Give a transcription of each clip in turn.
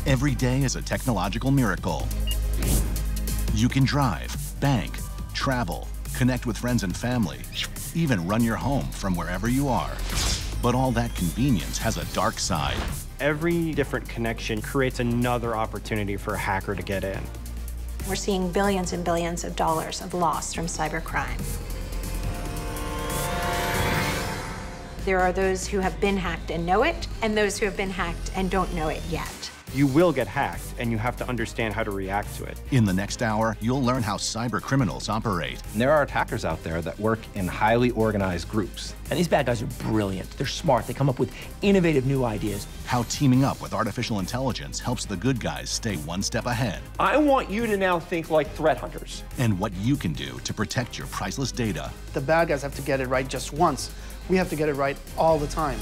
Every day is a technological miracle. You can drive, bank, travel, connect with friends and family, even run your home from wherever you are. But all that convenience has a dark side. Every different connection creates another opportunity for a hacker to get in. We're seeing billions and billions of dollars of loss from cybercrime. There are those who have been hacked and know it, and those who have been hacked and don't know it yet. You will get hacked, and you have to understand how to react to it. In the next hour, you'll learn how cybercriminals operate. And there are attackers out there that work in highly organized groups. And these bad guys are brilliant. They're smart. They come up with innovative new ideas. How teaming up with artificial intelligence helps the good guys stay one step ahead. I want you to now think like threat hunters. And what you can do to protect your priceless data. The bad guys have to get it right just once. We have to get it right all the time.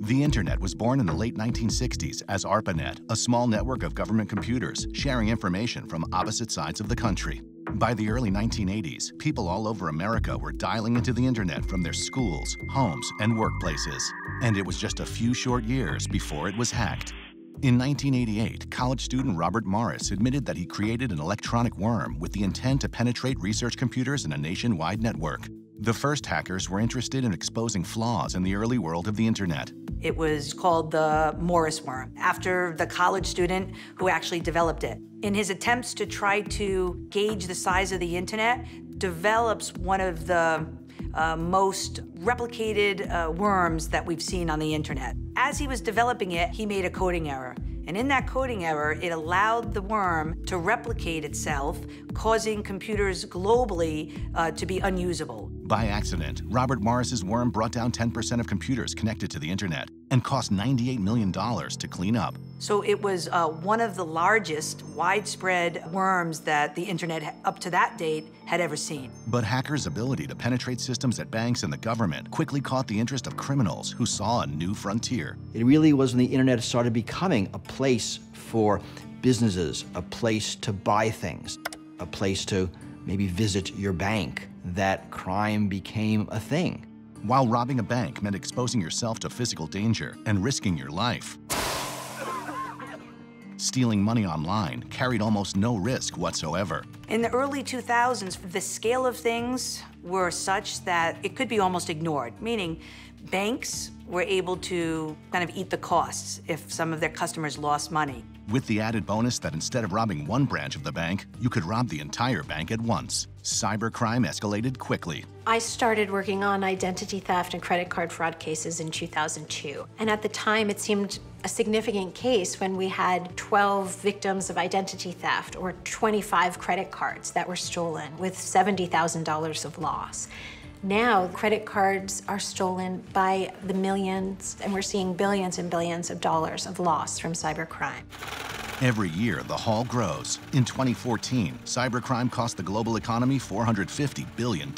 The internet was born in the late 1960s as ARPANET, a small network of government computers sharing information from opposite sides of the country. By the early 1980s, people all over America were dialing into the internet from their schools, homes, and workplaces. And it was just a few short years before it was hacked. In 1988, college student Robert Morris admitted that he created an electronic worm with the intent to penetrate research computers in a nationwide network. The first hackers were interested in exposing flaws in the early world of the internet. It was called the Morris worm, after the college student who actually developed it. In his attempts to try to gauge the size of the internet, develops one of the most replicated worms that we've seen on the internet. As he was developing it, he made a coding error. And in that coding error, it allowed the worm to replicate itself, causing computers globally to be unusable. By accident, Robert Morris's worm brought down 10% of computers connected to the internet and cost $98 million to clean up. So it was one of the largest widespread worms that the internet up to that date had ever seen. But hackers' ability to penetrate systems at banks and the government quickly caught the interest of criminals who saw a new frontier. It really was when the internet started becoming a place for businesses, a place to buy things, a place to maybe visit your bank, that crime became a thing. While robbing a bank meant exposing yourself to physical danger and risking your life, stealing money online carried almost no risk whatsoever. In the early 2000s, the scale of things were such that it could be almost ignored, meaning banks were able to kind of eat the costs if some of their customers lost money. With the added bonus that instead of robbing one branch of the bank, you could rob the entire bank at once. Cybercrime escalated quickly. I started working on identity theft and credit card fraud cases in 2002. And at the time, it seemed a significant case when we had 12 victims of identity theft or 25 credit cards that were stolen with $70,000 of loss. Now, credit cards are stolen by the millions, and we're seeing billions and billions of dollars of loss from cybercrime. Every year, the haul grows. In 2014, cybercrime cost the global economy $450 billion.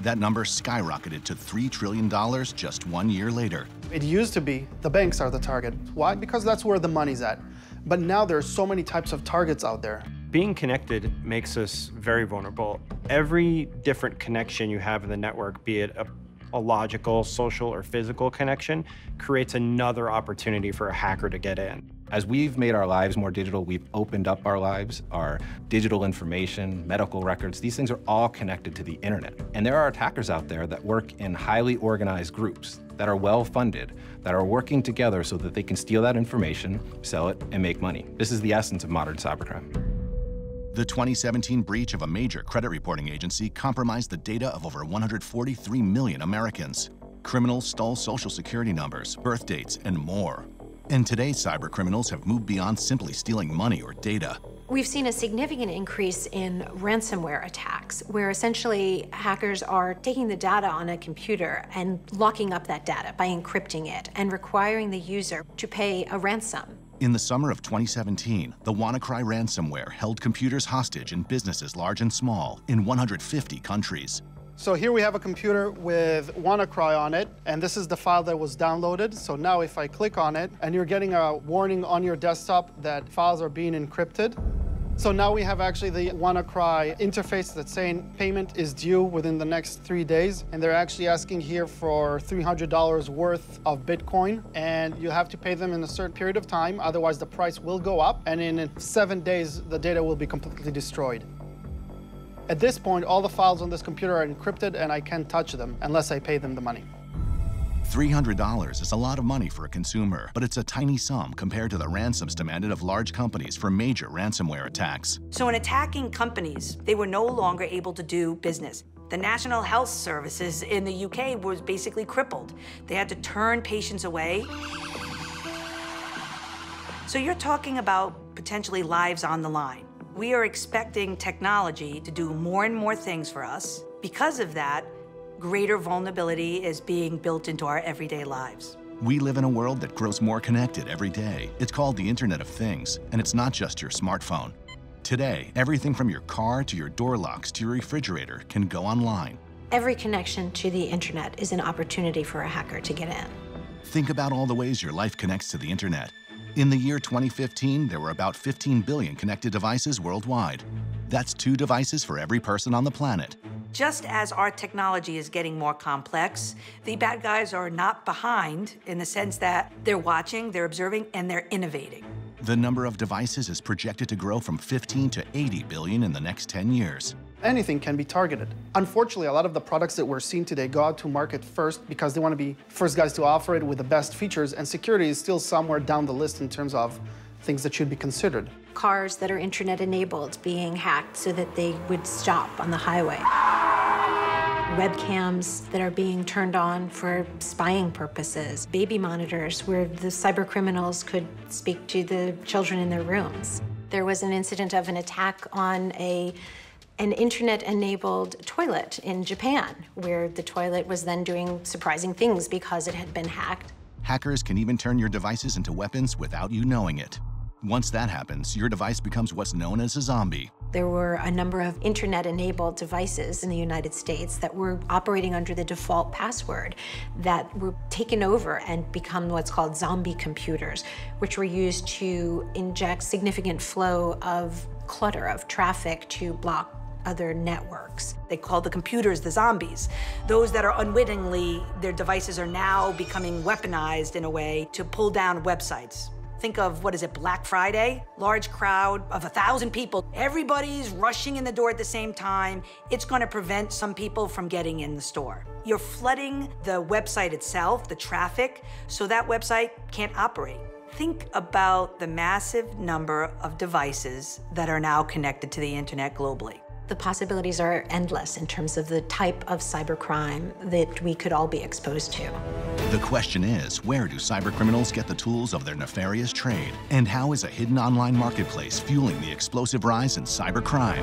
That number skyrocketed to $3 trillion just 1 year later. It used to be the banks are the target. Why? Because that's where the money's at. But now there's so many types of targets out there. Being connected makes us very vulnerable. Every different connection you have in the network, be it a logical, social, or physical connection, creates another opportunity for a hacker to get in. As we've made our lives more digital, we've opened up our lives, our digital information, medical records, these things are all connected to the internet. And there are attackers out there that work in highly organized groups that are well-funded, that are working together so that they can steal that information, sell it, and make money. This is the essence of modern cybercrime. The 2017 breach of a major credit reporting agency compromised the data of over 143 million Americans. Criminals stole social security numbers, birth dates, and more. And today's cybercriminals have moved beyond simply stealing money or data. We've seen a significant increase in ransomware attacks, where essentially hackers are taking the data on a computer and locking up that data by encrypting it and requiring the user to pay a ransom. In the summer of 2017, the WannaCry ransomware held computers hostage in businesses large and small in 150 countries. So here we have a computer with WannaCry on it, and this is the file that was downloaded. So now if I click on it, and you're getting a warning on your desktop that files are being encrypted. So now we have actually the WannaCry interface that's saying payment is due within the next 3 days. And they're actually asking here for $300 worth of Bitcoin. And you have to pay them in a certain period of time. Otherwise, the price will go up. And in 7 days, the data will be completely destroyed. At this point, all the files on this computer are encrypted, and I can't touch them unless I pay them the money. $300 is a lot of money for a consumer, but it's a tiny sum compared to the ransoms demanded of large companies for major ransomware attacks. So in attacking companies, they were no longer able to do business. The National Health Services in the UK was basically crippled. They had to turn patients away. So you're talking about potentially lives on the line. We are expecting technology to do more and more things for us. Because of that, greater vulnerability is being built into our everyday lives. We live in a world that grows more connected every day. It's called the Internet of Things, and it's not just your smartphone. Today, everything from your car to your door locks to your refrigerator can go online. Every connection to the internet is an opportunity for a hacker to get in. Think about all the ways your life connects to the Internet. In the year 2015, there were about 15 billion connected devices worldwide. That's 2 devices for every person on the planet. Just as our technology is getting more complex, the bad guys are not behind in the sense that they're watching, they're observing, and they're innovating. The number of devices is projected to grow from 15 to 80 billion in the next 10 years. Anything can be targeted. Unfortunately, a lot of the products that we're seeing today go out to market first because they want to be first guys to offer it with the best features, and security is still somewhere down the list in terms of things that should be considered. Cars that are internet-enabled being hacked so that they would stop on the highway. Webcams that are being turned on for spying purposes. Baby monitors where the cybercriminals could speak to the children in their rooms. There was an incident of an attack on an internet-enabled toilet in Japan, where the toilet was then doing surprising things because it had been hacked. Hackers can even turn your devices into weapons without you knowing it. Once that happens, your device becomes what's known as a zombie. There were a number of internet-enabled devices in the United States that were operating under the default password that were taken over and become what's called zombie computers, which were used to inject significant flow of clutter, of traffic to block other networks. They call the computers the zombies. Those that are unwittingly, their devices are now becoming weaponized in a way to pull down websites. Think of, what is it, Black Friday? Large crowd of 1,000 people. Everybody's rushing in the door at the same time. It's going to prevent some people from getting in the store. You're flooding the website itself, the traffic, so that website can't operate. Think about the massive number of devices that are now connected to the internet globally. The possibilities are endless in terms of the type of cybercrime that we could all be exposed to. The question is, where do cybercriminals get the tools of their nefarious trade? And how is a hidden online marketplace fueling the explosive rise in cybercrime?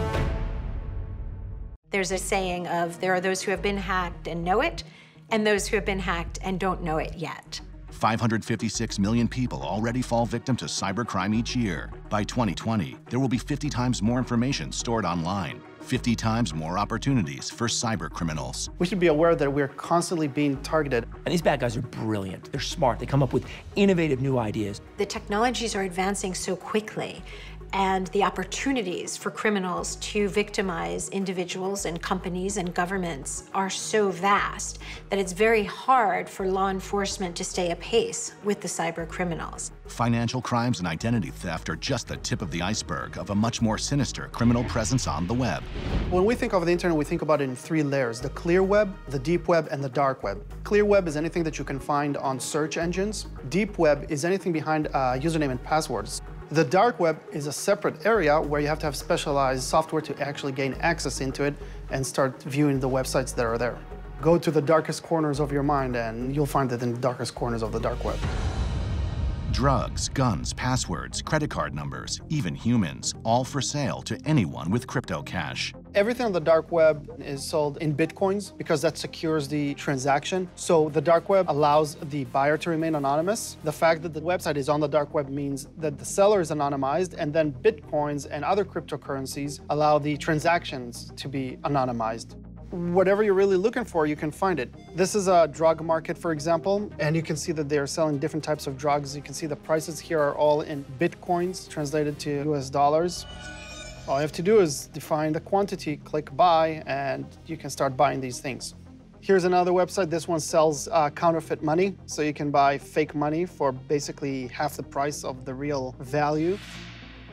There's a saying of, there are those who have been hacked and know it, and those who have been hacked and don't know it yet. 556 million people already fall victim to cybercrime each year. By 2020, there will be 50 times more information stored online, 50 times more opportunities for cybercriminals. We should be aware that we're constantly being targeted. And these bad guys are brilliant. They're smart. They come up with innovative new ideas. The technologies are advancing so quickly, and the opportunities for criminals to victimize individuals and companies and governments are so vast that it's very hard for law enforcement to stay apace with the cyber criminals. Financial crimes and identity theft are just the tip of the iceberg of a much more sinister criminal presence on the web. When we think of the internet, we think about it in 3 layers: the clear web, the deep web, and the dark web. Clear web is anything that you can find on search engines. Deep web is anything behind username and passwords. The dark web is a separate area where you have to have specialized software to actually gain access into it and start viewing the websites that are there. Go to the darkest corners of your mind and you'll find it in the darkest corners of the dark web. Drugs, guns, passwords, credit card numbers, even humans, all for sale to anyone with crypto cash. Everything on the dark web is sold in Bitcoins because that secures the transaction. So the dark web allows the buyer to remain anonymous. The fact that the website is on the dark web means that the seller is anonymized, and then Bitcoins and other cryptocurrencies allow the transactions to be anonymized. Whatever you're really looking for, you can find it. This is a drug market, for example, and you can see that they're selling different types of drugs. You can see the prices here are all in Bitcoins, translated to US dollars. All you have to do is define the quantity, click buy, and you can start buying these things. Here's another website. This one sells counterfeit money, so you can buy fake money for basically half the price of the real value.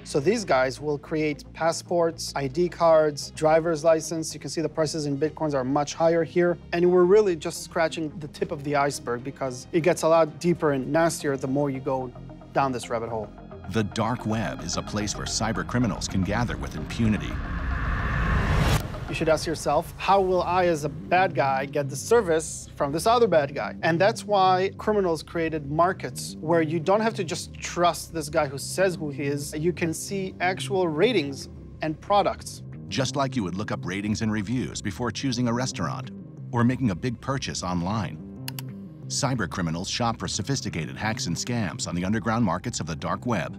So these guys will create passports, ID cards, driver's license. You can see the prices in Bitcoins are much higher here. And we're really just scratching the tip of the iceberg because it gets a lot deeper and nastier the more you go down this rabbit hole. The dark web is a place where cybercriminals can gather with impunity. You should ask yourself, how will I as a bad guy get the service from this other bad guy? And that's why criminals created markets where you don't have to just trust this guy who says who he is. You can see actual ratings and products. Just like you would look up ratings and reviews before choosing a restaurant or making a big purchase online. Cybercriminals shop for sophisticated hacks and scams on the underground markets of the dark web.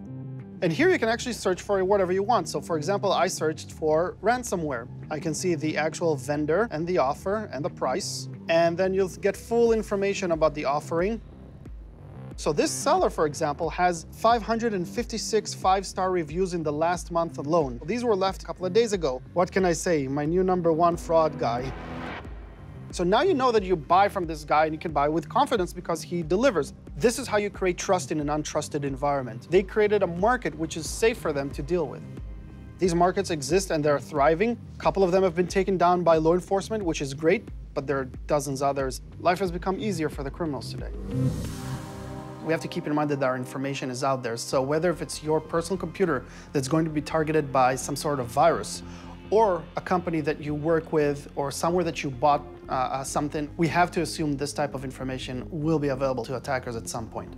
And here you can actually search for whatever you want. So for example, I searched for ransomware. I can see the actual vendor and the offer and the price. And then you'll get full information about the offering. So this seller, for example, has 556 five-star reviews in the last month alone. These were left a couple of days ago. What can I say? My new #1 fraud guy. So now you know that you buy from this guy and you can buy with confidence because he delivers. This is how you create trust in an untrusted environment. They created a market which is safe for them to deal with. These markets exist and they're thriving. A couple of them have been taken down by law enforcement, which is great, but there are dozens others. Life has become easier for the criminals today. We have to keep in mind that our information is out there. So whether if it's your personal computer that's going to be targeted by some sort of virus, or a company that you work with, or somewhere that you bought something, we have to assume this type of information will be available to attackers at some point.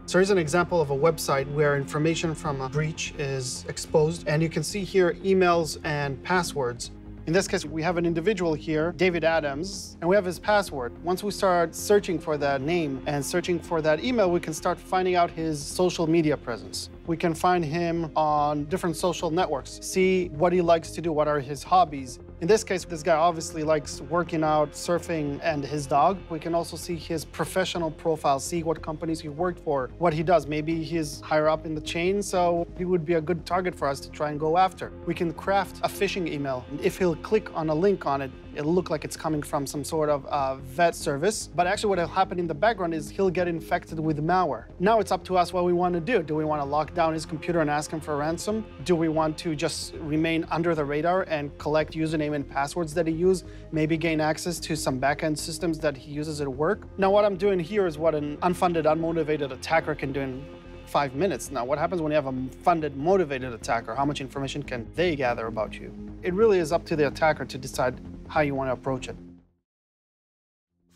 So here's an example of a website where information from a breach is exposed, and you can see here emails and passwords. In this case, we have an individual here, David Adams, and we have his password. Once we start searching for that name and searching for that email, we can start finding out his social media presence. We can find him on different social networks, see what he likes to do, what are his hobbies. In this case, this guy obviously likes working out, surfing, and his dog. We can also see his professional profile, see what companies he worked for, what he does. Maybe he's higher up in the chain, so he would be a good target for us to try and go after. We can craft a phishing email. If he'll click on a link on it, it'll look like it's coming from some sort of vet service. But actually what will happen in the background is he'll get infected with malware. Now it's up to us what we want to do. Do we want to lock down his computer and ask him for a ransom? Do we want to just remain under the radar and collect username and passwords that he uses, maybe gain access to some back-end systems that he uses at work? Now what I'm doing here is what an unfunded, unmotivated attacker can do in 5 minutes. Now, what happens when you have a funded, motivated attacker? How much information can they gather about you? It really is up to the attacker to decide how you want to approach it.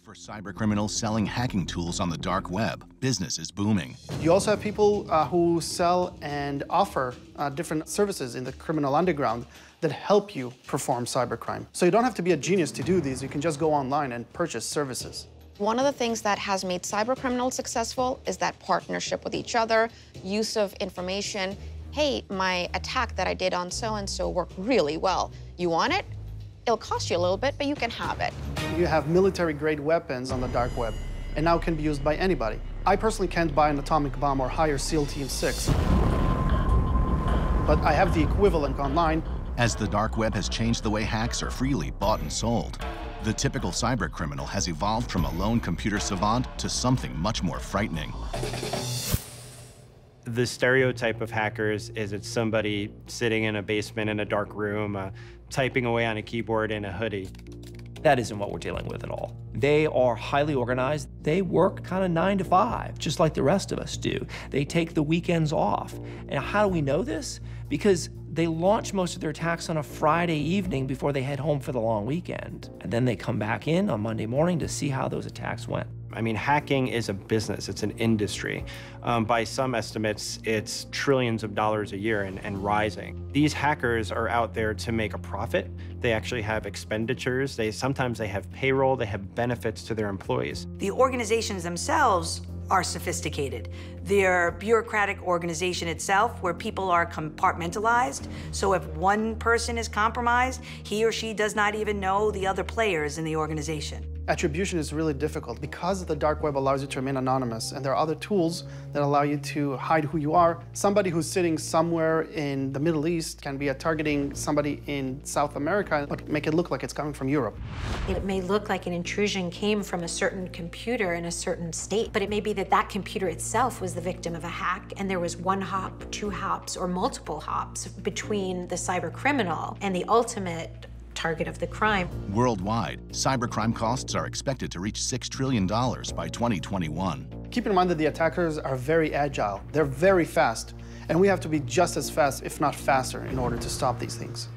For cybercriminals selling hacking tools on the dark web, business is booming. You also have people who sell and offer different services in the criminal underground that help you perform cybercrime. So you don't have to be a genius to do these. You can just go online and purchase services. One of the things that has made cybercriminals successful is that partnership with each other, use of information. Hey, my attack that I did on so-and-so worked really well. You want it? It'll cost you a little bit, but you can have it. You have military-grade weapons on the dark web, and now can be used by anybody. I personally can't buy an atomic bomb or hire SEAL Team 6, but I have the equivalent online. As the dark web has changed the way hacks are freely bought and sold, the typical cybercriminal has evolved from a lone computer savant to something much more frightening. The stereotype of hackers is it's somebody sitting in a basement in a dark room, typing away on a keyboard in a hoodie. That isn't what we're dealing with at all. They are highly organized. They work kind of 9 to 5, just like the rest of us do. They take the weekends off. And how do we know this? Because they launch most of their attacks on a Friday evening before they head home for the long weekend. And then they come back in on Monday morning to see how those attacks went. I mean, hacking is a business, it's an industry. By some estimates, it's trillions of dollars a year and rising. These hackers are out there to make a profit. They actually have expenditures. Sometimes they have payroll, they have benefits to their employees. The organizations themselves are sophisticated. They're bureaucratic organization itself where people are compartmentalized. So if one person is compromised, he or she does not even know the other players in the organization. Attribution is really difficult because the dark web allows you to remain anonymous, and there are other tools that allow you to hide who you are. Somebody who's sitting somewhere in the Middle East can be targeting somebody in South America, but make it look like it's coming from Europe. It may look like an intrusion came from a certain computer in a certain state, but it may be that that computer itself was the victim of a hack, and there was one hop, two hops, or multiple hops between the cybercriminal and the ultimate target of the crime. Worldwide, cybercrime costs are expected to reach $6 trillion by 2021. Keep in mind that the attackers are very agile. They're very fast, and we have to be just as fast, if not faster, in order to stop these things.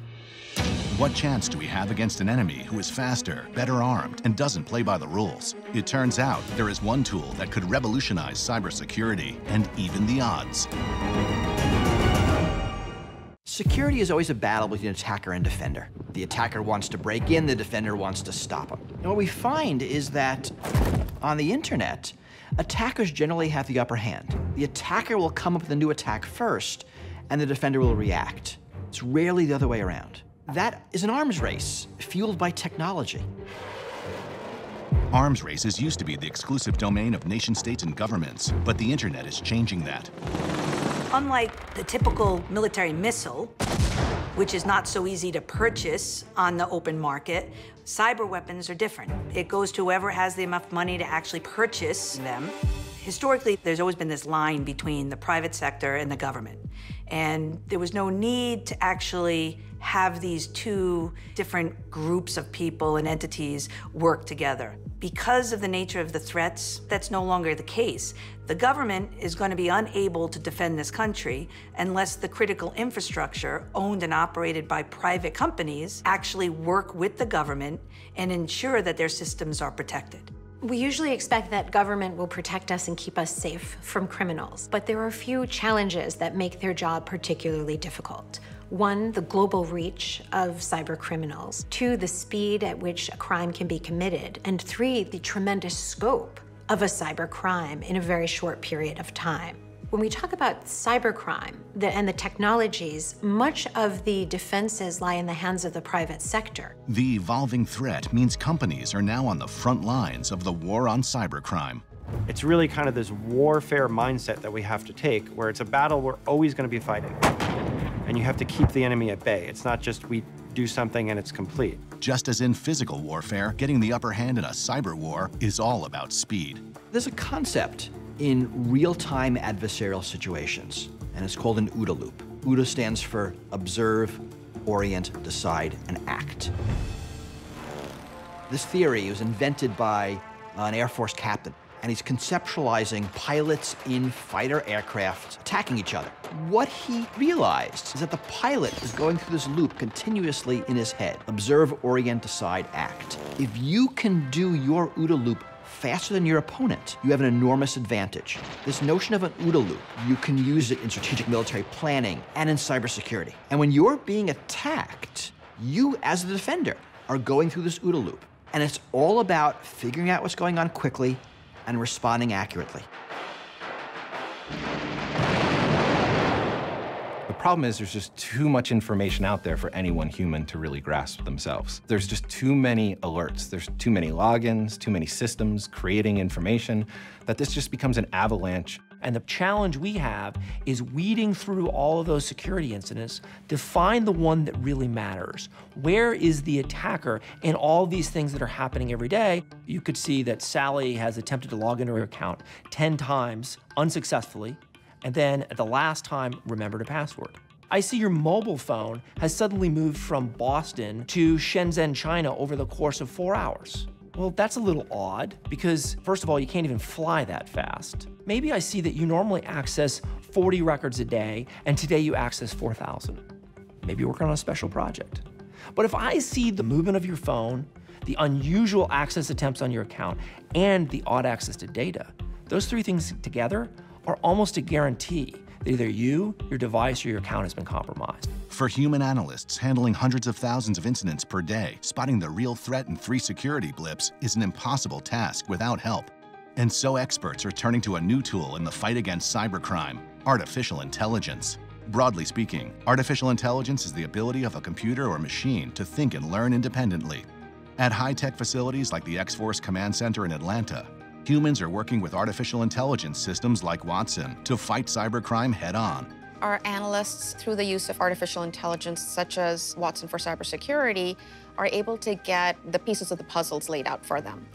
What chance do we have against an enemy who is faster, better armed, and doesn't play by the rules? It turns out there is one tool that could revolutionize cybersecurity and even the odds. Security is always a battle between attacker and defender. The attacker wants to break in, the defender wants to stop him. And what we find is that on the internet, attackers generally have the upper hand. The attacker will come up with a new attack first, and the defender will react. It's rarely the other way around. That is an arms race, fueled by technology. Arms races used to be the exclusive domain of nation-states and governments, but the internet is changing that. Unlike the typical military missile, which is not so easy to purchase on the open market, cyber weapons are different. It goes to whoever has the enough money to actually purchase them. Historically, there's always been this line between the private sector and the government. And there was no need to actually have these two different groups of people and entities work together. Because of the nature of the threats, that's no longer the case. The government is going to be unable to defend this country unless the critical infrastructure owned and operated by private companies actually work with the government and ensure that their systems are protected. We usually expect that government will protect us and keep us safe from criminals, but there are a few challenges that make their job particularly difficult. One, the global reach of cyber criminals. Two, the speed at which a crime can be committed. And three, the tremendous scope of a cyber crime in a very short period of time. When we talk about cybercrime and the technologies, much of the defenses lie in the hands of the private sector. The evolving threat means companies are now on the front lines of the war on cybercrime. It's really kind of this warfare mindset that we have to take, where it's a battle we're always going to be fighting. And you have to keep the enemy at bay. It's not just we do something and it's complete. Just as in physical warfare, getting the upper hand in a cyber war is all about speed. There's a concept in real-time adversarial situations, and it's called an OODA loop. OODA stands for observe, orient, decide, and act. This theory was invented by an Air Force captain, and he's conceptualizing pilots in fighter aircraft attacking each other. What he realized is that the pilot is going through this loop continuously in his head. Observe, orient, decide, act. If you can do your OODA loop faster than your opponent, you have an enormous advantage. This notion of an OODA loop, you can use it in strategic military planning and in cybersecurity. And when you're being attacked, you, as the defender, are going through this OODA loop. And it's all about figuring out what's going on quickly and responding accurately. The problem is there's just too much information out there for any one human to really grasp themselves. There's just too many alerts. There's too many logins, too many systems creating information, that this just becomes an avalanche. And the challenge we have is weeding through all of those security incidents to find the one that really matters. Where is the attacker in all these things that are happening every day? You could see that Sally has attempted to log into her account 10 times unsuccessfully, and then at the last time, remembered a password. I see your mobile phone has suddenly moved from Boston to Shenzhen, China over the course of 4 hours. Well, that's a little odd because, first of all, you can't even fly that fast. Maybe I see that you normally access 40 records a day, and today you access 4,000. Maybe you're working on a special project. But if I see the movement of your phone, the unusual access attempts on your account, and the odd access to data, those three things together are almost a guarantee that either you, your device, or your account has been compromised. For human analysts handling hundreds of thousands of incidents per day, spotting the real threat in 3 security blips is an impossible task without help. And so experts are turning to a new tool in the fight against cybercrime: artificial intelligence. Broadly speaking, artificial intelligence is the ability of a computer or machine to think and learn independently. At high-tech facilities like the X-Force Command Center in Atlanta, humans are working with artificial intelligence systems like Watson to fight cybercrime head-on. Our analysts, through the use of artificial intelligence, such as Watson for cybersecurity, are able to get the pieces of the puzzles laid out for them.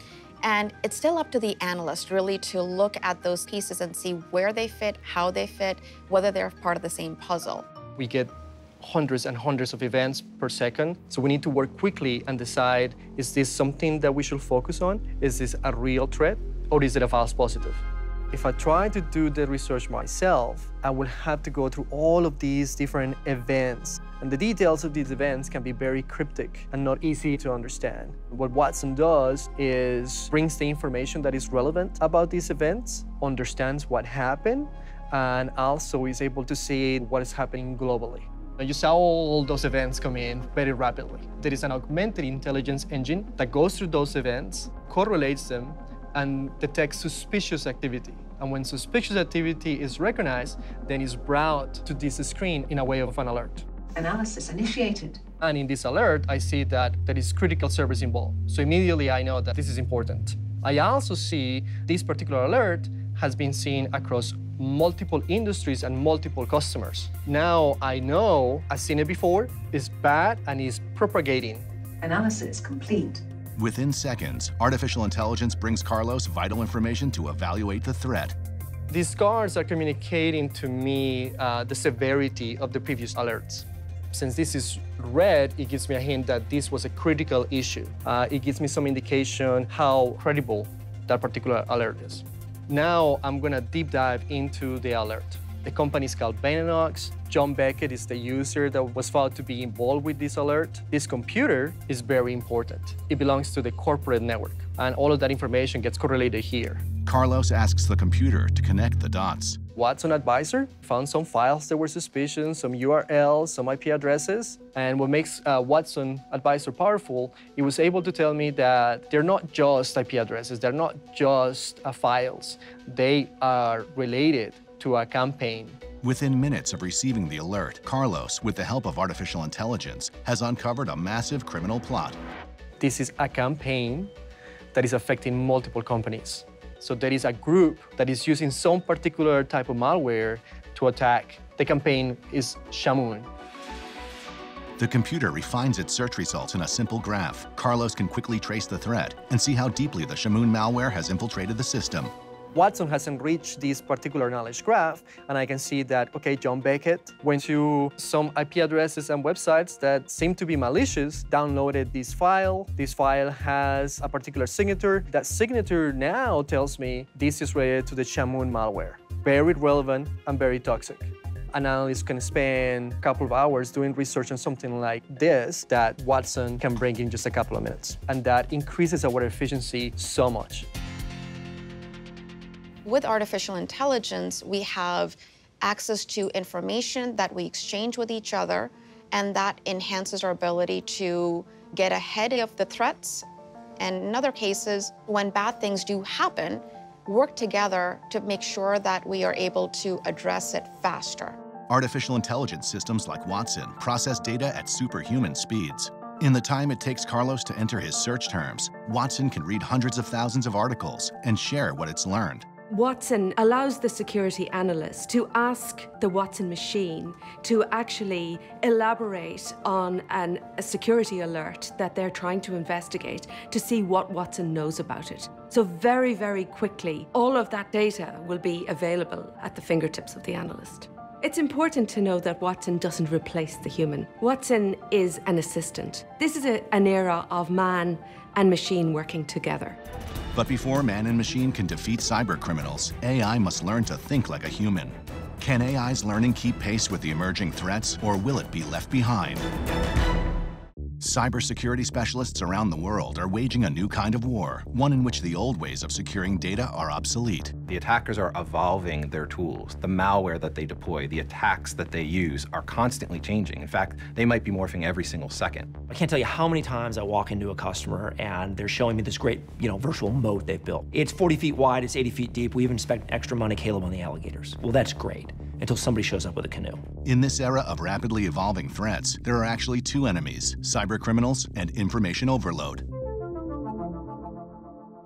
And it's still up to the analyst, really, to look at those pieces and see where they fit, how they fit, whether they're part of the same puzzle. We get hundreds and hundreds of events per second, so we need to work quickly and decide, is this something that we should focus on? Is this a real threat, or is it a false positive? If I try to do the research myself, I will have to go through all of these different events. And the details of these events can be very cryptic and not easy to understand. What Watson does is brings the information that is relevant about these events, understands what happened, and also is able to see what is happening globally. You saw all those events come in very rapidly. There is an augmented intelligence engine that goes through those events, correlates them, and detects suspicious activity. And when suspicious activity is recognized, then it's brought to this screen in a way of an alert. Analysis initiated. And in this alert, I see that there is critical service involved. So immediately I know that this is important. I also see this particular alert has been seen across multiple industries and multiple customers. Now I know, I've seen it before, it's bad and it's propagating. Analysis complete. Within seconds, artificial intelligence brings Carlos vital information to evaluate the threat. These cards are communicating to me the severity of the previous alerts. Since this is red, it gives me a hint that this was a critical issue. It gives me some indication how credible that particular alert is. Now I'm gonna deep dive into the alert. The company is called Beninox. John Beckett is the user that was found to be involved with this alert. This computer is very important. It belongs to the corporate network, and all of that information gets correlated here. Carlos asks the computer to connect the dots. Watson Advisor found some files that were suspicious, some URLs, some IP addresses. And what makes Watson Advisor powerful, it was able to tell me that they're not just IP addresses, they're not just files. They are related to a campaign. Within minutes of receiving the alert, Carlos, with the help of artificial intelligence, has uncovered a massive criminal plot. This is a campaign that is affecting multiple companies. So there is a group that is using some particular type of malware to attack. The campaign is Shamoon. The computer refines its search results in a simple graph. Carlos can quickly trace the threat and see how deeply the Shamoon malware has infiltrated the system. Watson has enriched this particular knowledge graph, and I can see that, okay, John Beckett went to some IP addresses and websites that seem to be malicious, downloaded this file. This file has a particular signature. That signature now tells me this is related to the Shamoon malware. Very relevant and very toxic. An analyst can spend a couple of hours doing research on something like this that Watson can bring in just a couple of minutes. And that increases our efficiency so much. With artificial intelligence, we have access to information that we exchange with each other, and that enhances our ability to get ahead of the threats. And in other cases, when bad things do happen, work together to make sure that we are able to address it faster. Artificial intelligence systems like Watson process data at superhuman speeds. In the time it takes Carlos to enter his search terms, Watson can read hundreds of thousands of articles and share what it's learned. Watson allows the security analyst to ask the Watson machine to actually elaborate on a security alert that they're trying to investigate to see what Watson knows about it. So very, very quickly, all of that data will be available at the fingertips of the analyst. It's important to know that Watson doesn't replace the human. Watson is an assistant. This is an era of man and machine working together. But before man and machine can defeat cybercriminals, AI must learn to think like a human. Can AI's learning keep pace with the emerging threats, or will it be left behind? Cybersecurity specialists around the world are waging a new kind of war, one in which the old ways of securing data are obsolete. The attackers are evolving their tools. The malware that they deploy, the attacks that they use are constantly changing. In fact, they might be morphing every single second. I can't tell you how many times I walk into a customer and they're showing me this great, virtual moat they've built. It's 40 feet wide, it's 80 feet deep. We even spent extra money, Caleb, on the alligators. Well, that's great, until somebody shows up with a canoe. In this era of rapidly evolving threats, there are actually two enemies: cybercriminals and information overload.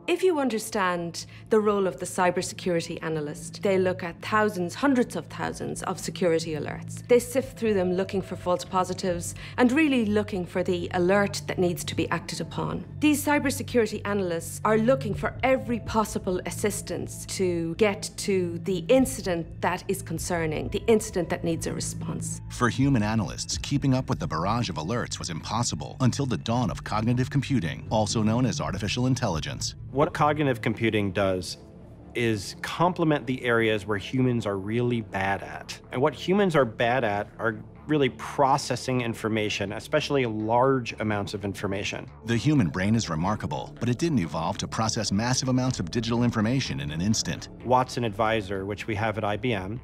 If you understand the role of the cybersecurity analyst, they look at thousands, hundreds of thousands of security alerts. They sift through them looking for false positives and really looking for the alert that needs to be acted upon. These cybersecurity analysts are looking for every possible assistance to get to the incident that is concerning, the incident that needs a response. For human analysts, keeping up with the barrage of alerts was impossible until the dawn of cognitive computing, also known as artificial intelligence. What cognitive computing does is complement the areas where humans are really bad at. And what humans are bad at are really processing information, especially large amounts of information. The human brain is remarkable, but it didn't evolve to process massive amounts of digital information in an instant. Watson Advisor, which we have at IBM,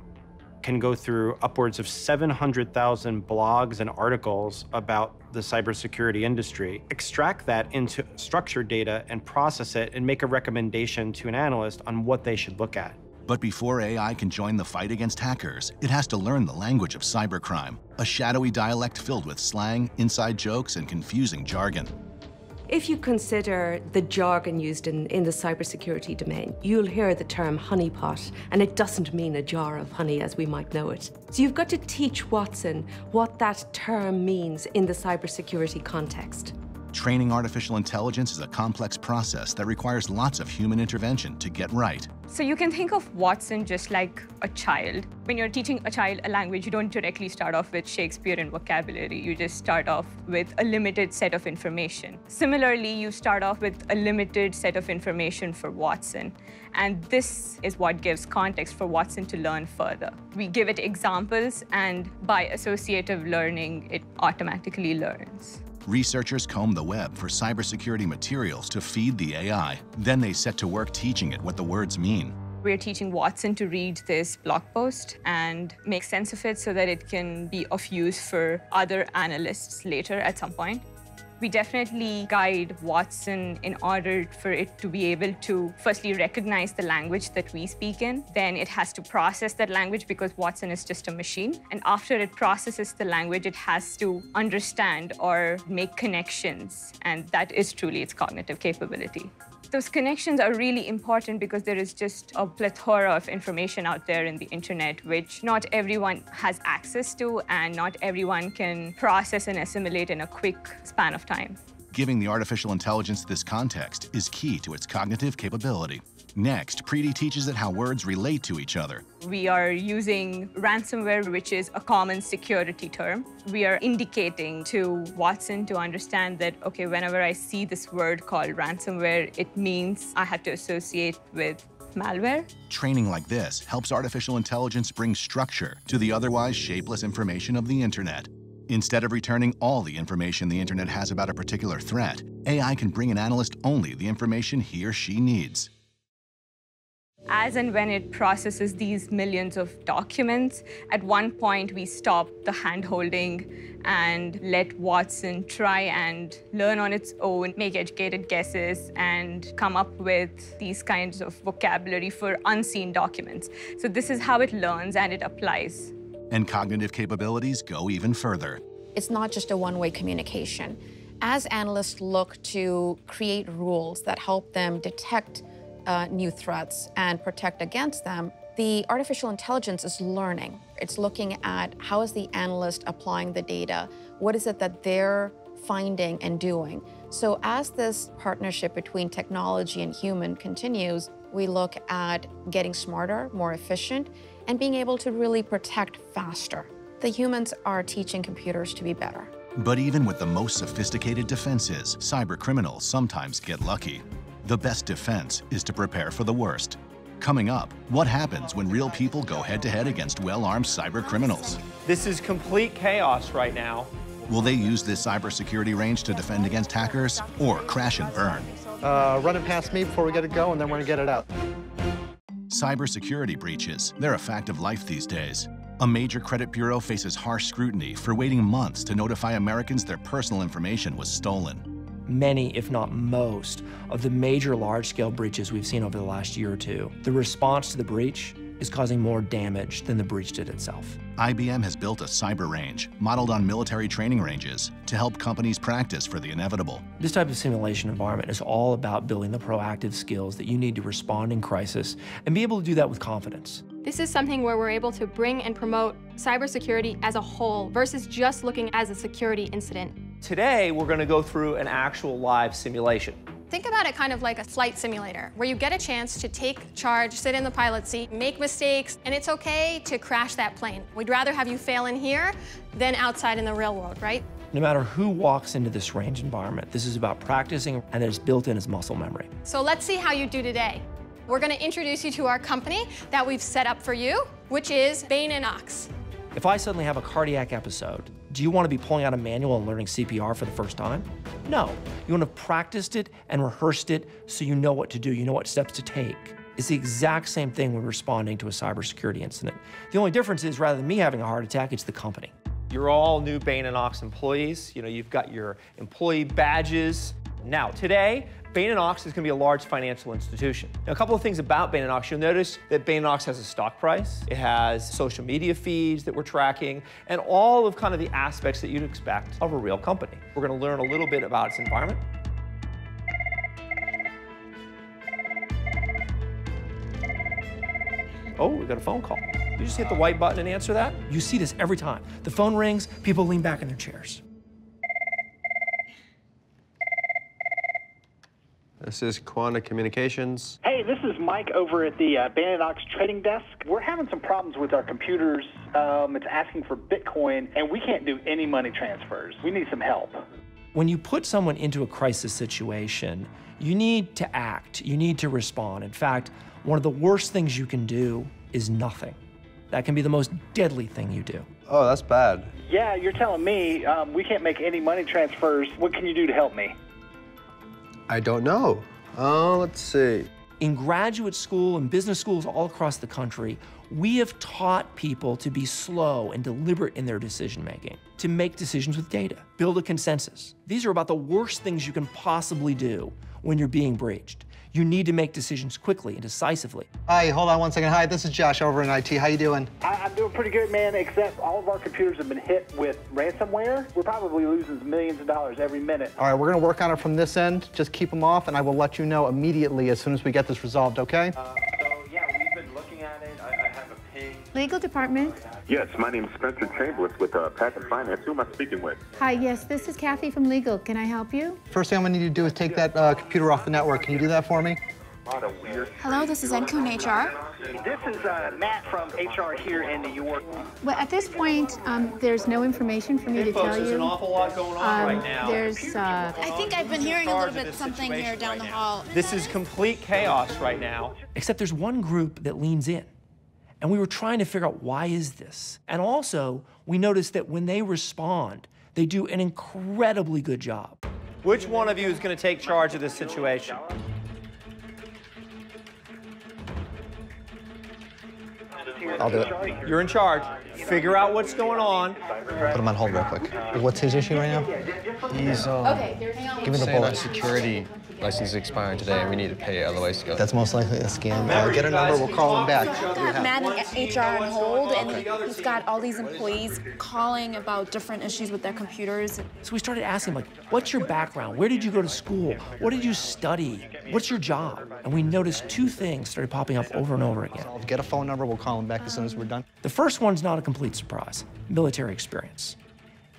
can go through upwards of 700,000 blogs and articles about the cybersecurity industry, extract that into structured data and process it and make a recommendation to an analyst on what they should look at. But before AI can join the fight against hackers, it has to learn the language of cybercrime, a shadowy dialect filled with slang, inside jokes, and confusing jargon. If you consider the jargon used in the cybersecurity domain, you'll hear the term honeypot, and it doesn't mean a jar of honey as we might know it. So you've got to teach Watson what that term means in the cybersecurity context. Training artificial intelligence is a complex process that requires lots of human intervention to get right. So you can think of Watson just like a child. When you're teaching a child a language, you don't directly start off with Shakespearean vocabulary. You just start off with a limited set of information. Similarly, you start off with a limited set of information for Watson. And this is what gives context for Watson to learn further. We give it examples, and by associative learning, it automatically learns. Researchers comb the web for cybersecurity materials to feed the AI. Then they set to work teaching it what the words mean. We're teaching Watson to read this blog post and make sense of it so that it can be of use for other analysts later at some point. We definitely guide Watson in order for it to be able to firstly recognize the language that we speak in. Then it has to process that language because Watson is just a machine. And after it processes the language, it has to understand or make connections. And that is truly its cognitive capability. Those connections are really important because there is just a plethora of information out there in the internet, which not everyone has access to and not everyone can process and assimilate in a quick span of time. Giving the artificial intelligence this context is key to its cognitive capability. Next, Preeti teaches it how words relate to each other. We are using ransomware, which is a common security term. We are indicating to Watson to understand that, okay, whenever I see this word called ransomware, it means I have to associate with malware. Training like this helps artificial intelligence bring structure to the otherwise shapeless information of the internet. Instead of returning all the information the internet has about a particular threat, AI can bring an analyst only the information he or she needs. As and when it processes these millions of documents, at one point we stop the hand-holding and let Watson try and learn on its own, make educated guesses, and come up with these kinds of vocabulary for unseen documents. So this is how it learns and it applies. And cognitive capabilities go even further. It's not just a one-way communication. As analysts look to create rules that help them detect new threats and protect against them, the artificial intelligence is learning. It's looking at how is the analyst applying the data, what is it that they're finding and doing. So as this partnership between technology and human continues, we look at getting smarter, more efficient, and being able to really protect faster. The humans are teaching computers to be better. But even with the most sophisticated defenses, cybercriminals sometimes get lucky. The best defense is to prepare for the worst. Coming up, what happens when real people go head-to-head against well-armed cybercriminals? This is complete chaos right now. Will they use this cybersecurity range to defend against hackers or crash and burn? Run it past me before we get it going, then we're gonna get it out. Cybersecurity breaches, they're a fact of life these days. A major credit bureau faces harsh scrutiny for waiting months to notify Americans their personal information was stolen. Many, if not most, of the major large-scale breaches we've seen over the last year or two, the response to the breach is causing more damage than the breach did itself. IBM has built a cyber range modeled on military training ranges to help companies practice for the inevitable. This type of simulation environment is all about building the proactive skills that you need to respond in crisis and be able to do that with confidence. This is something where we're able to bring and promote cybersecurity as a whole versus just looking as a security incident. Today, we're going to go through an actual live simulation. Think about it kind of like a flight simulator, where you get a chance to take charge, sit in the pilot seat, make mistakes, and it's okay to crash that plane. We'd rather have you fail in here than outside in the real world, right? No matter who walks into this range environment, this is about practicing, and it's built in as muscle memory. So let's see how you do today. We're going to introduce you to our company that we've set up for you, which is Bain & Knox. If I suddenly have a cardiac episode, do you want to be pulling out a manual and learning CPR for the first time? No. You want to have practiced it and rehearsed it so you know what to do, you know what steps to take. It's the exact same thing when responding to a cybersecurity incident. The only difference is rather than me having a heart attack, it's the company. You're all new Bain & Knox employees. You know, you've got your employee badges. Now, today, Bain & Knox is going to be a large financial institution. Now, a couple of things about Bain & Knox. You'll notice that Bain & Knox has a stock price. It has social media feeds that we're tracking, and all of kind of the aspects that you'd expect of a real company. We're going to learn a little bit about its environment. Oh, we got a phone call. You just hit the white button and answer that. You see this every time. The phone rings, people lean back in their chairs. This is Quanta Communications. Hey, this is Mike over at the Bain & Knox trading desk. We're having some problems with our computers. It's asking for Bitcoin, and we can't do any money transfers. We need some help. When you put someone into a crisis situation, you need to act. You need to respond. In fact, one of the worst things you can do is nothing. That can be the most deadly thing you do. Oh, that's bad. Yeah, you're telling me we can't make any money transfers. What can you do to help me? I don't know. Let's see. In graduate school and business schools all across the country, we have taught people to be slow and deliberate in their decision-making, to make decisions with data, build a consensus. These are about the worst things you can possibly do when you're being breached. You need to make decisions quickly and decisively. Hi, hold on one second. Hi, this is Josh over in IT. How you doing? I'm doing pretty good, man, except all of our computers have been hit with ransomware. We're probably losing millions of dollars every minute. All right, we're going to work on it from this end. Just keep them off, and I will let you know immediately as soon as we get this resolved, okay? Yeah, we've been looking at it. I have a ping. Legal department. Yes, my name is Spencer Chambliss with Patent Finance. Who am I speaking with? Hi, yes, this is Kathy from Legal. Can I help you? First thing I'm going to need to do is take that computer off the network. Can you do that for me? Hello, this is Encone HR. This is Matt from HR here in New York. Well, at this point, there's no information for me to tell you. There's an awful lot going on right now. I think I've been hearing a little bit something here down the hall. This is complete chaos right now. Except there's one group that leans in. And we were trying to figure out, why is this? And also, we noticed that when they respond, they do an incredibly good job. Which one of you is going to take charge of this situation? I'll do it. You're in charge. Figure out what's going on. Put him on hold real quick. What's his issue right now? He's give me the bullet. Security license is expiring today, and we need to pay, otherwise go. That's most likely a scam. Get a number, we'll call him back. Matt in HR on hold, and he's got all these employees calling about different issues with their computers. So we started asking, like, what's your background? Where did you go to school? What did you study? What's your job? And we noticed two things started popping up over and over again. Get a phone number, we'll call him back as soon as we're done. The first one's not a complete surprise. Military experience.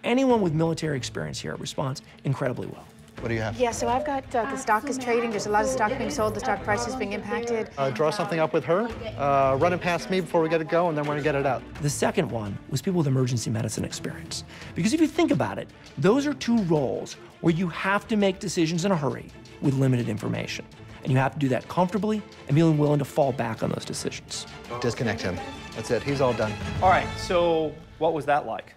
Anyone with military experience here responds incredibly well. What do you have? Yeah, so I've got the stock is trading. There's a lot of stock being sold. The stock price is being impacted. Draw something up with her, run it past me before we get it going, and then we're going to get it out. The second one was people with emergency medicine experience. Because if you think about it, those are two roles where you have to make decisions in a hurry with limited information. And you have to do that comfortably and be willing to fall back on those decisions. Disconnect him. That's it. He's all done. All right, so what was that like?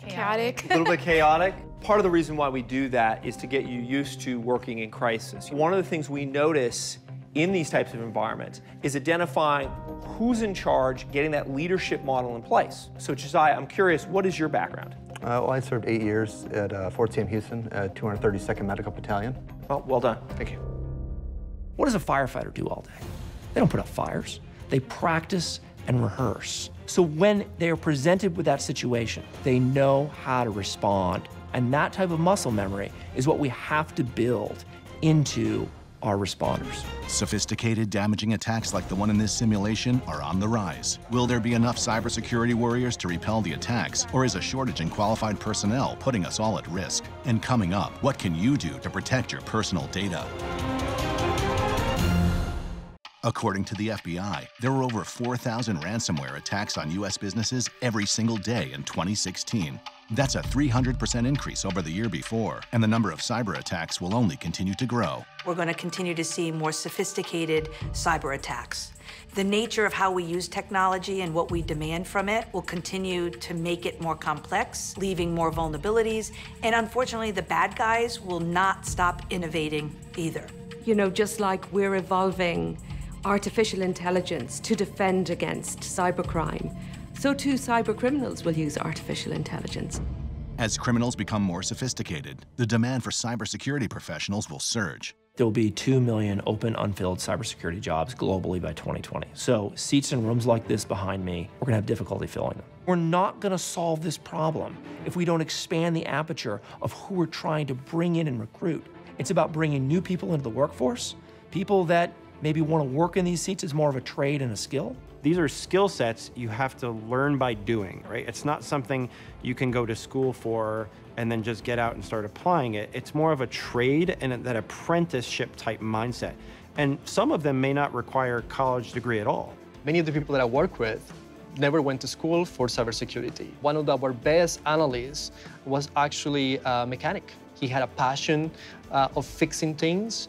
Chaotic. A little bit chaotic. Part of the reason why we do that is to get you used to working in crisis. One of the things we notice in these types of environments is identifying who's in charge, getting that leadership model in place. So Josiah, I'm curious, what is your background? Well, I served 8 years at Fort Sam Houston, 232nd Medical Battalion. Oh, well done. Thank you. What does a firefighter do all day? They don't put out fires. They practice and rehearse. So when they are presented with that situation, they know how to respond. And that type of muscle memory is what we have to build into our responders. Sophisticated, damaging attacks like the one in this simulation are on the rise. Will there be enough cybersecurity warriors to repel the attacks, or is a shortage in qualified personnel putting us all at risk? And coming up, what can you do to protect your personal data? According to the FBI, there were over 4,000 ransomware attacks on U.S. businesses every single day in 2016. That's a 300% increase over the year before, and the number of cyber attacks will only continue to grow. We're going to continue to see more sophisticated cyber attacks. The nature of how we use technology and what we demand from it will continue to make it more complex, leaving more vulnerabilities, and unfortunately, the bad guys will not stop innovating either. You know, just like we're evolving artificial intelligence to defend against cybercrime, so too cybercriminals will use artificial intelligence. As criminals become more sophisticated, the demand for cybersecurity professionals will surge. There will be 2 million open, unfilled cybersecurity jobs globally by 2020. So seats in rooms like this behind me, we're gonna have difficulty filling them. We're not gonna solve this problem if we don't expand the aperture of who we're trying to bring in and recruit. It's about bringing new people into the workforce, people that maybe wanna work in these seats as more of a trade and a skill. These are skill sets you have to learn by doing, right? It's not something you can go to school for and then just get out and start applying it. It's more of a trade and that apprenticeship type mindset. And some of them may not require a college degree at all. Many of the people that I work with never went to school for cybersecurity. One of our best analysts was actually a mechanic. He had a passion of fixing things,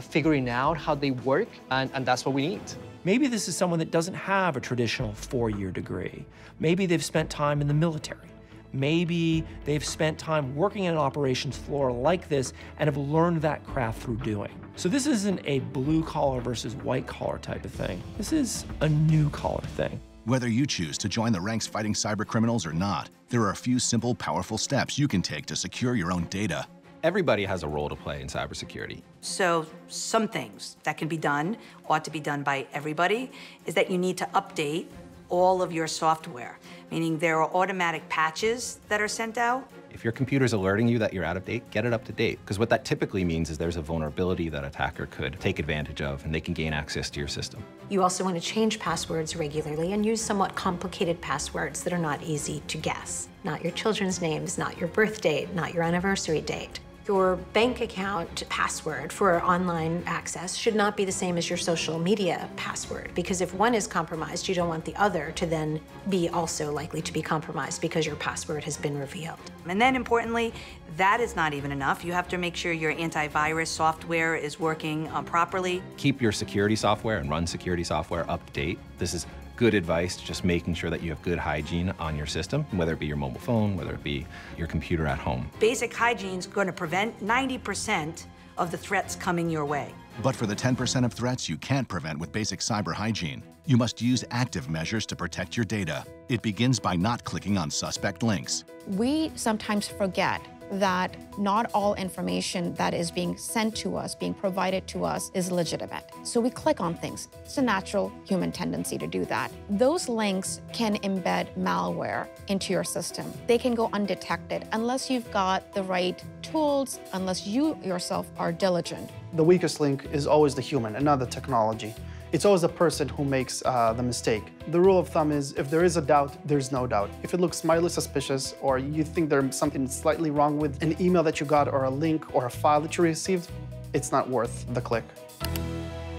figuring out how they work, and that's what we need. Maybe this is someone that doesn't have a traditional 4-year degree. Maybe they've spent time in the military. Maybe they've spent time working in an operations floor like this and have learned that craft through doing. So this isn't a blue collar versus white collar type of thing. This is a new collar thing. Whether you choose to join the ranks fighting cybercriminals or not, there are a few simple, powerful steps you can take to secure your own data. Everybody has a role to play in cybersecurity. So some things that can be done, ought to be done by everybody, is that you need to update all of your software, meaning there are automatic patches that are sent out. If your computer's alerting you that you're out of date, get it up to date. Because what that typically means is there's a vulnerability that an attacker could take advantage of, and they can gain access to your system. You also want to change passwords regularly and use somewhat complicated passwords that are not easy to guess. Not your children's names, not your birth date, not your anniversary date. Your bank account password for online access should not be the same as your social media password, because if one is compromised, you don't want the other to then be also likely to be compromised because your password has been revealed. And then importantly, that is not even enough. You have to make sure your antivirus software is working properly. Keep your security software and run security software up to date. This is good advice, just making sure that you have good hygiene on your system, whether it be your mobile phone, whether it be your computer at home. Basic hygiene is going to prevent 90% of the threats coming your way. But for the 10% of threats you can't prevent with basic cyber hygiene, you must use active measures to protect your data. It begins by not clicking on suspect links. We sometimes forget that not all information that is being sent to us, being provided to us, is legitimate. So we click on things. It's a natural human tendency to do that. Those links can embed malware into your system. They can go undetected unless you've got the right tools, unless you yourself are diligent. The weakest link is always the human and not the technology. It's always the person who makes the mistake. The rule of thumb is if there is a doubt, there's no doubt. If it looks mildly suspicious or you think there's something slightly wrong with an email that you got or a link or a file that you received, it's not worth the click.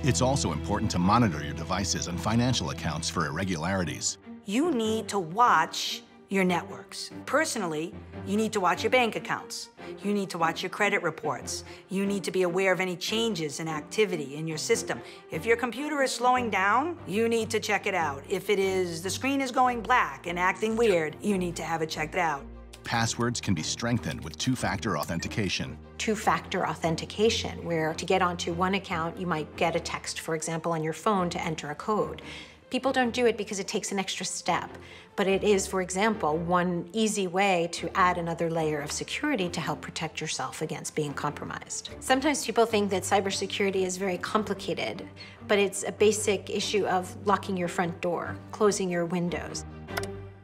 It's also important to monitor your devices and financial accounts for irregularities. You need to watch your networks. Personally, you need to watch your bank accounts. You need to watch your credit reports. You need to be aware of any changes in activity in your system. If your computer is slowing down, you need to check it out. If the screen is going black and acting weird, you need to have it checked out. Passwords can be strengthened with two-factor authentication. Two-factor authentication, where to get onto one account, you might get a text, for example, on your phone to enter a code. People don't do it because it takes an extra step, but it is, for example, one easy way to add another layer of security to help protect yourself against being compromised. Sometimes people think that cybersecurity is very complicated, but it's a basic issue of locking your front door, closing your windows.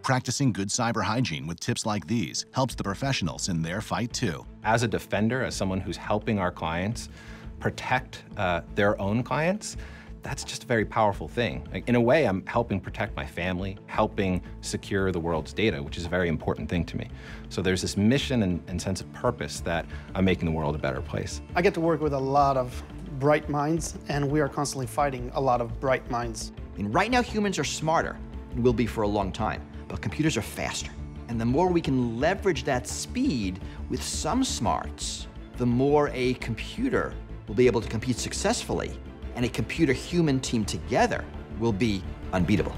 Practicing good cyber hygiene with tips like these helps the professionals in their fight too. As a defender, as someone who's helping our clients protect their own clients, that's just a very powerful thing. Like, in a way, I'm helping protect my family, helping secure the world's data, which is a very important thing to me. So there's this mission and sense of purpose that I'm making the world a better place. I get to work with a lot of bright minds, and we are constantly fighting a lot of bright minds. And right now, humans are smarter, and will be for a long time, but computers are faster. And the more we can leverage that speed with some smarts, the more a computer will be able to compete successfully, and a computer-human team together will be unbeatable.